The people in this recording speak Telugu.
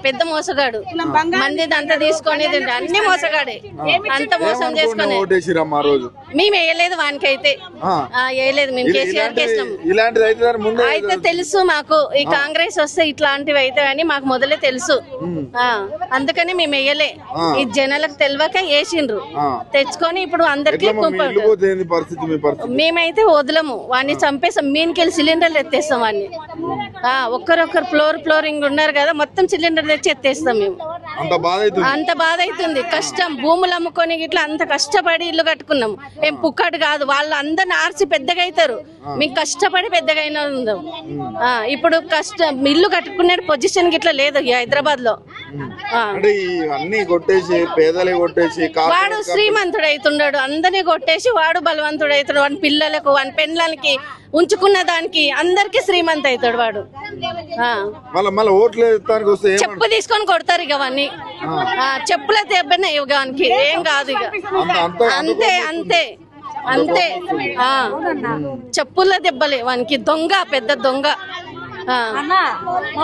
పెద్ద మోసగాడు, మంది అంతా తీసుకొని అన్ని మోసగాడే, అంత మోసం చేసుకుని. మేము వేయలేదు వానికైతే, వేయలేదు మేము, కేసీఆర్ అయితే తెలుసు మాకు ఈ కాంగ్రెస్ వస్తే ఇట్లాంటివి అయితే అని మాకు మొదలే తెలుసు, అందుకని మేము వేయలే. ఈ జనాలకు తెలియక వేసిండ్రు తెచ్చుకొని ఇప్పుడు అందరికి. మేమైతే వదలము, వాడిని చంపేస్తాం, మీనకెళ్ళి సిలిండర్లు ఎత్తేస్తాం వాడిని. ఒక్కరొక్కరు ఫ్లోరింగ్ ఉన్నారు కదా, మొత్తం సిలిండర్ తెచ్చి ఎత్తేస్తాం మేము. అంత బాధ అవుతుంది, కష్టం, భూములు అమ్ముకొని ఇట్లా అంత కష్టపడి ఇల్లు కట్టుకున్నాం. ఏం పుక్కడు కాదు, వాళ్ళు అందరిని ఆర్చి పెద్దగా అవుతారు, మేము కష్టపడి పెద్దగా అయినా ఉందాం. ఇప్పుడు ఇల్లు కట్టుకునే పొజిషన్ గిట్లా లేదు హైదరాబాద్ లో. వాడు శ్రీమంతుడు అవుతున్నాడు, అందరినీ కొట్టేసి వాడు బలవంతుడు అవుతాడు. వాడి పిల్లలకు వాడి పెళ్ళకి ఉంచుకున్న దానికి అందరికి శ్రీమంత్ అవుతాడు వాడు. చెప్పు తీసుకొని కొడతారు ఇక అవన్నీ, చెప్పుల దెబ్బనే ఇవ్వడానికి ఏం కాదు ఇక, అంతే అంతే అంతే. చెప్పుల దెబ్బలే వానికి, దొంగ, పెద్ద దొంగ.